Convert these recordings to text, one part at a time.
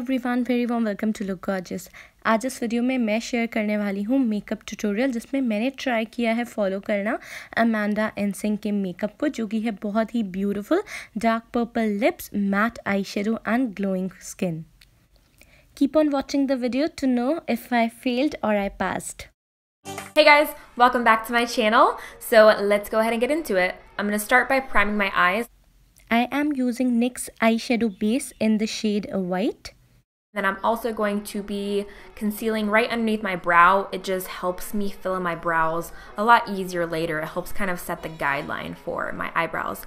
Everyone, very warm welcome to look gorgeous. आज इस video में मैं शेयर करने वाली हूँ मेकअप ट्यूटोरियल, जिसमें मैंने ट्राई किया है फॉलो करना अमांडा एनसिंग के मेकअप को, जो कि है बहुत ही beautiful dark purple lips, matte eye shadow and glowing skin. Keep on watching the video to know if I failed और I passed. Hey guys, welcome back to my channel. So let's go ahead and get into it. I'm going to start by priming my eyes. I am using NYX eyeshadow base in the shade White. Then I'm also going to be concealing right underneath my brow. It just helps me fill in my brows a lot easier later. It helps kind of set the guideline for my eyebrows.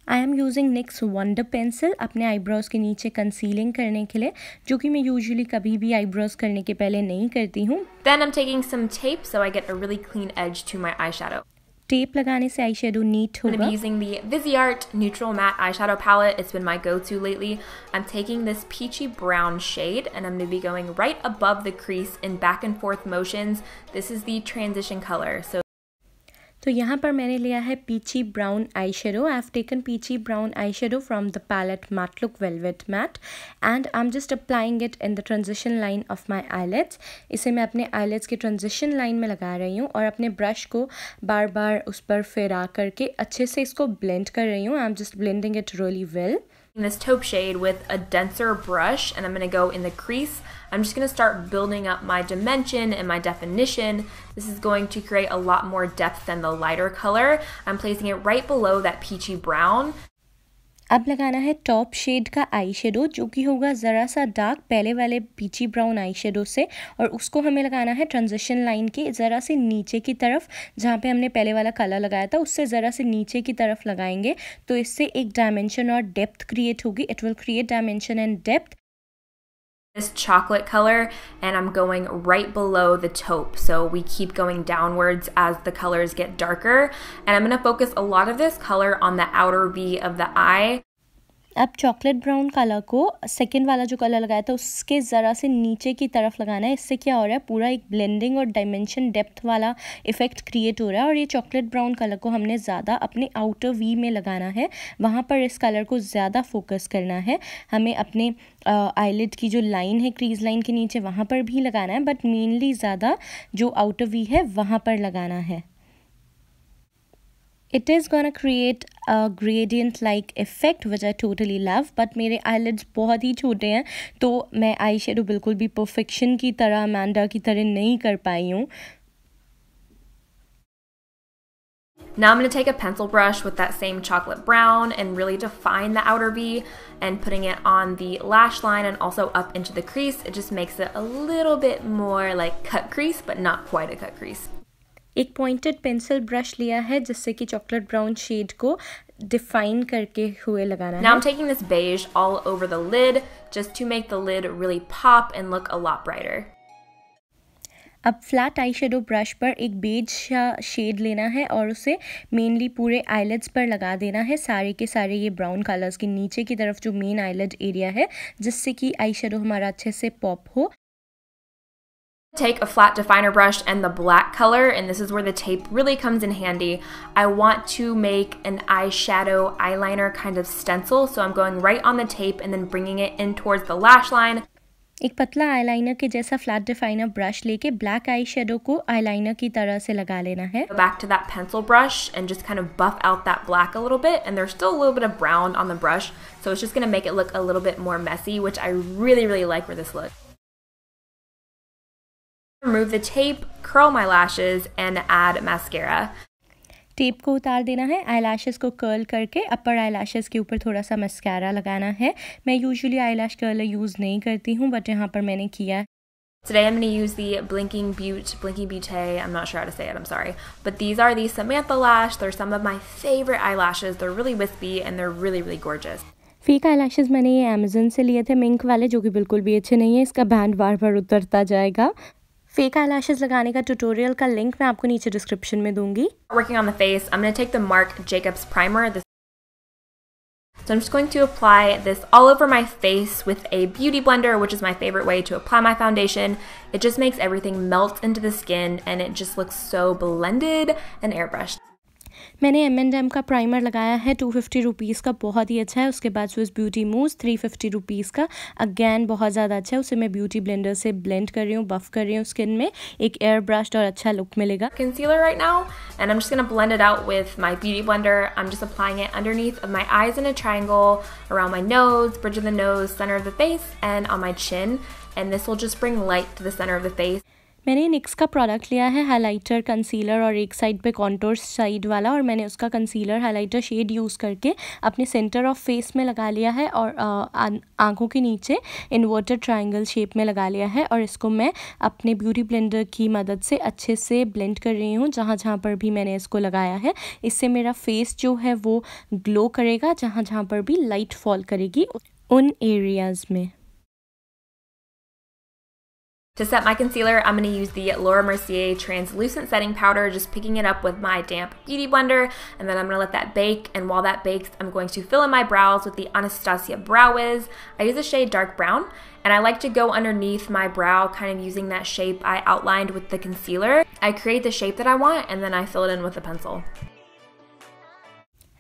I am using NYX Wonder Pencil अपने eyebrows के नीचे concealing करने के लिए, जो कि मैं usually कभी भी आईब्रोज करने के पहले नहीं करती हूँ। Then I'm taking some tape so I get a really clean edge to my eyeshadow. Tape लगाने से आई शेडो नीट होगा। I'm going to be using the Viseart Neutral Matte Eyeshadow Palette. It's been my go-to lately. I'm taking this peachy brown shade and I'm going to be going right above the crease in back and forth motions. This is the transition color. तो यहाँ पर मैंने लिया है peachy brown eye shadow. I have taken peachy brown eye shadow from the palette matte look velvet matte and I am just applying it in the transition line of my eyelids. इसे मैं अपने IELTS के transition line में लगा रही हूँ और अपने ब्रश को बार बार उस पर फिरा करके अच्छे से इसको ब्लेंड कर रही हूँ। आई am just blending it really well. This taupe shade with a denser brush, and I'm going to go in the crease. I'm just going to start building up my dimension and my definition. This is going to create a lot more depth than the lighter color. I'm placing it right below that peachy brown. अब लगाना है top shade का eye shadow, जो कि होगा ज़रा सा dark पहले वाले पीची ब्राउन आई शेडो से, और उसको हमें लगाना है ट्रांजिशन लाइन के ज़रा से नीचे की तरफ, जहाँ पे हमने पहले वाला कलर लगाया था उससे ज़रा से नीचे की तरफ लगाएंगे, तो इससे एक डायमेंशन और डेप्थ क्रिएट होगी। It will create dimension and depth. This chocolate color, and I'm going right below the taupe, so we keep going downwards as the colors get darker, and I'm going to focus a lot of this color on the outer V of the eye. अब chocolate brown colour को second वाला जो colour लगाया था उसके ज़रा से नीचे की तरफ लगाना है। इससे क्या हो रहा है, पूरा एक ब्लेंडिंग और डायमेंशन डेप्थ वाला इफेक्ट क्रिएट हो रहा है। और ये चॉकलेट ब्राउन कलर को हमने ज़्यादा अपने आउटर वी में लगाना है, वहाँ पर इस कलर को ज़्यादा फोकस करना है। हमें अपने आईलिड की जो लाइन है क्रीज लाइन के नीचे वहाँ पर भी लगाना है, बट मेनली ज़्यादा जो आउटर वी है वहाँ पर लगाना है। It is gonna create a gradient like effect which I totally love, but मेरे eyelids बहुत ही छोटे हैं, तो मैं आई शेडो बिल्कुल भी परफेक्शन की तरह अमांडा की तरह नहीं कर पाई हूँ। Now I'm going to take a pencil brush with that same chocolate brown and really define the outer V and putting it on the lash line and also up into the crease. It just makes it a little bit more like cut crease, but not quite a cut crease. एक pointed pencil brush लिया है जिससे कि chocolate brown shade को define करके हुए लगाना है। Now I'm taking this beige all over the lid just to make the lid really pop and look a lot brighter. अब फ्लैट आई शेडो ब्रश पर एक बेज शेड लेना है और उसे मेनली पूरे आईलिड्स पर लगा देना है, सारे के सारे ये ब्राउन कलर्स के नीचे की तरफ जो मेन आईलिड एरिया है, जिससे कि आई शेडो हमारा अच्छे से पॉप हो। Take a flat definer brush and the black color, and this is where the tape really comes in handy. I want to make an eyeshadow eyeliner kind of stencil, so I'm going right on the tape and then bringing it in towards the lash line. एक पतला eyeliner के जैसा flat definer brush लेके black eye shadow को eyeliner की तरह से लगा लेना है। Go back to that pencil brush and just kind of buff out that black a little bit, and there's still a little bit of brown on the brush, so it's just going to make it look a little bit more messy, which I really like for this look. Remove the tape, curl my lashes, and add mascara. Tape को उतार देना है, eyelashes को curl करके अपर eyelashes के ऊपर थोड़ा सा मस्कारा लगाना है। मैं यूजुअली आईलैश कर्लर यूज़ नहीं करती हूँ, बट यहाँ पर मैंने किया है। Today I'm going to use the Blinking Beauty, I'm not sure how to say it, I'm sorry. But these are the Samantha Lash. They're some of my favorite eyelashes. They're really wispy and they're really gorgeous. Fake eyelashes मैंने ये Amazon से लिए थे, mink वाले, जो कि बिल्कुल भी अच्छे नहीं है। इसका बैंड बार बार उतरता जाएगा। फेक आईलैशेस लगाने का ट्यूटोरियल का लिंक मैं आपको नीचे डिस्क्रिप्शन में दूंगी। Working on the face, I'm going to take the Marc Jacobs primer. So I'm just going to apply this all over my face with a beauty blender, which is my favorite way to apply my foundation. It just makes everything melt into the skin and it just looks so blended and airbrushed. मैंने M&M का primer लगाया है 250 rupees का, बहुत ही अच्छा है। उसके बाद स्विस ब्यूटी मूस 350 रुपीज़ का, अगेन बहुत ज़्यादा अच्छा है। उसे मैं ब्यूटी ब्लेंडर से ब्लेंड कर रही हूँ, बफ कर रही हूँ स्किन में, एक एयर ब्रश्ड और अच्छा लुक मिलेगा। Concealer right now, and I'm just going to blend it out with my beauty blender. I'm just applying it underneath of my eyes in a triangle, around my nose, bridge of the nose, center of the face, and on my chin, and this will just bring light to the center of the face. मैंने NYX का product लिया है, highlighter, concealer और एक side पे contour side वाला, और मैंने उसका कंसीलर हाइलाइटर शेड यूज़ करके अपने सेंटर ऑफ फेस में लगा लिया है और आंखों के नीचे इन्वर्टेड ट्रायंगल शेप में लगा लिया है। और इसको मैं अपने ब्यूटी ब्लेंडर की मदद से अच्छे से ब्लेंड कर रही हूँ जहाँ जहाँ पर भी मैंने इसको लगाया है। इससे मेरा फेस जो है वो ग्लो करेगा, जहाँ जहाँ पर भी लाइट फॉल करेगी उन एरियाज़ में। To set my concealer, I'm going to use the Laura Mercier translucent setting powder, just picking it up with my damp beauty blender, and then I'm going to let that bake. And while that bakes, I'm going to fill in my brows with the Anastasia Brow Wiz. I use the shade dark brown, and I like to go underneath my brow, kind of using that shape I outlined with the concealer. I create the shape that I want, and then I fill it in with a pencil.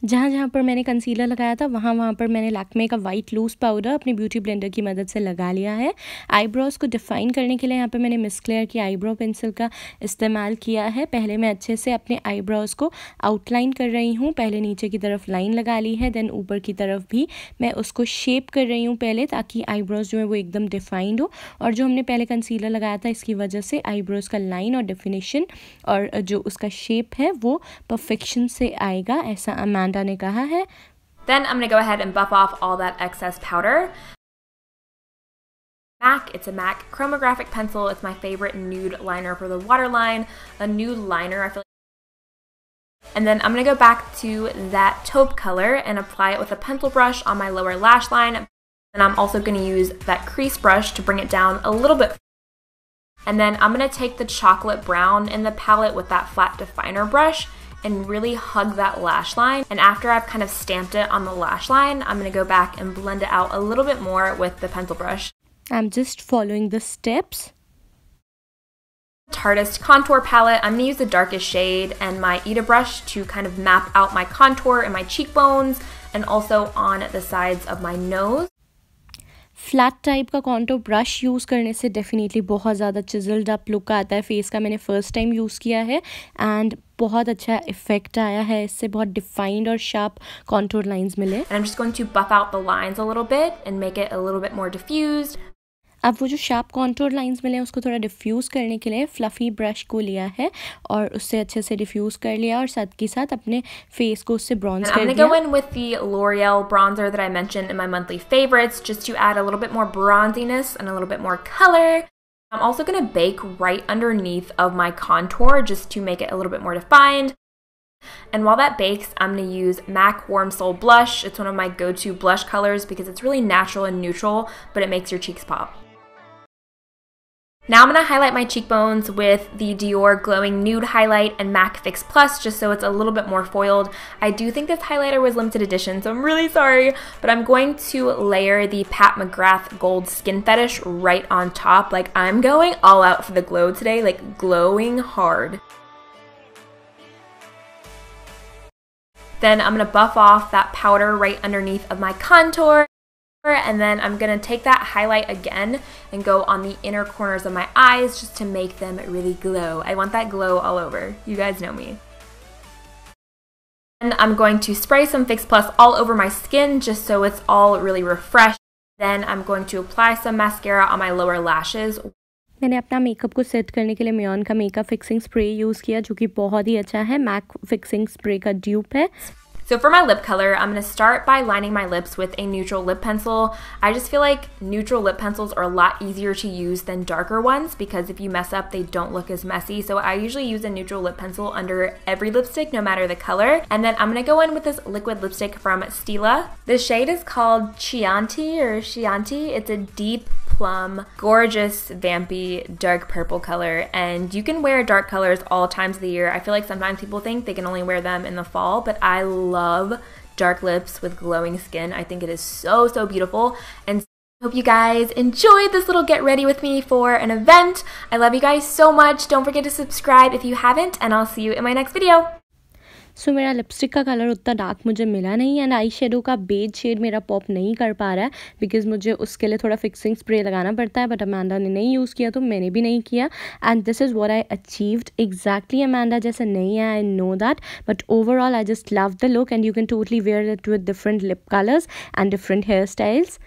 जहाँ जहाँ पर मैंने concealer लगाया था वहाँ पर मैंने लैक्मे का वाइट लूज पाउडर अपनी ब्यूटी ब्लेंडर की मदद से लगा लिया है। आईब्रोज़ को डिफ़ाइन करने के लिए यहाँ पे मैंने मिस क्लेयर की आईब्रो पेंसिल का इस्तेमाल किया है। पहले मैं अच्छे से अपने आईब्रोज़ को आउटलाइन कर रही हूँ। पहले नीचे की तरफ लाइन लगा ली है, देन ऊपर की तरफ भी मैं उसको शेप कर रही हूँ पहले, ताकि आईब्रोज़ जो है वो एकदम डिफ़ाइंड हो। और जो हमने पहले कंसीलर लगाया था इसकी वजह से आईब्रोज़ का लाइन और डिफिनेशन और जो उसका शेप है वो परफेक्शन से आएगा, ऐसा अमांडा ने कहा है। Then I'm going to go ahead and buff off all that excess powder. It's a MAC chromographic pencil. It's my favorite nude liner for the waterline. A nude liner, I feel like. And then I'm going to go back to that taupe color and apply it with a pencil brush on my lower lash line. And I'm also going to use that crease brush to bring it down a little bit. And then I'm going to take the chocolate brown in the palette with that flat definer brush and really hug that lash line. And after I've kind of stamped it on the lash line, I'm going to go back and blend it out a little bit more with the pencil brush. I'm just following the steps. Tarteist contour palette, I'm going to use the darkest shade and my Ita brush to kind of map out my contour and my cheekbones and also on the sides of my nose. Flat type का contour brush use करने से definitely बहुत ज़्यादा chiselled up look आता है face का। मैंने first time use किया है एंड बहुत अच्छा इफेक्ट आया है इससे, बहुत डिफाइंड और शार्प कॉन्टोर लाइंस मिले। And I'm just going to buff out the lines a little bit and make it a little bit more diffused. अब वो जो शार्प कॉन्टोर लाइंस मिले हैं उसको थोड़ा डिफ्यूज़ करने के लिए फ्लफ़ी ब्रश को लिया है और उससे अच्छे से डिफ्यूज़ कर लिया और साथ के साथ अपने फेस को उससे ब्रॉन्ज कर दिया। I'm gonna go in with the L'Oreal bronzer that I mentioned in my monthly favorites just to add a little bit more bronziness and a little bit more color. I'm also gonna bake right underneath of my contour just to make it a little bit more defined. And while that bakes, I'm going to use MAC Warm Soul Blush. It's one of my go-to blush colors because it's really natural and neutral, but it makes your cheeks pop. Now I'm going to highlight my cheekbones with the Dior Glowing Nude Highlight and MAC Fix Plus just so it's a little bit more foiled. I do think this highlighter was limited edition, so I'm really sorry, but I'm going to layer the Pat McGrath Gold Skin Fetish right on top. Like, I'm going all out for the glow today, like glowing hard. Then I'm going to buff off that powder right underneath of my contour. And then I'm going to take that highlight again and go on the inner corners of my eyes just to make them really glow. I want that glow all over. You guys know me. And I'm going to spray some Fix Plus all over my skin just so it's all really refreshed. Then I'm going to apply some mascara on my lower lashes. मैंने अपना makeup को set करने के लिए मियोन का makeup fixing spray use किया जो कि बहुत ही अच्छा है, मैक फिक्सिंग स्प्रे का ड्यूप है। So for my lip color, I'm going to start by lining my lips with a neutral lip pencil. I just feel like neutral lip pencils are a lot easier to use than darker ones because if you mess up, they don't look as messy. So I usually use a neutral lip pencil under every lipstick, no matter the color. And then I'm going to go in with this liquid lipstick from Stila. The shade is called Chianti or Chianti. It's a deep plum, gorgeous, vampy, dark purple color. And you can wear dark colors all times of the year. I feel like sometimes people think they can only wear them in the fall, but I love dark lips with glowing skin. I think it is so, so beautiful. And I hope you guys enjoyed this little get ready with me for an event. I love you guys so much. Don't forget to subscribe if you haven't, and I'll see you in my next video. सो मेरा lipstick का colour उतना dark मुझे मिला नहीं and eye shadow का beige shade मेरा pop नहीं कर पा रहा है बिकॉज मुझे उसके लिए थोड़ा फिक्सिंग स्प्रे लगाना पड़ता है, बट अमांडा ने नहीं यूज़ किया तो मैंने भी नहीं किया and this is what I achieved exactly. Amanda जैसे नहीं है, I know that, but overall I just love the look and you can totally wear it with different lip colours and different hair styles.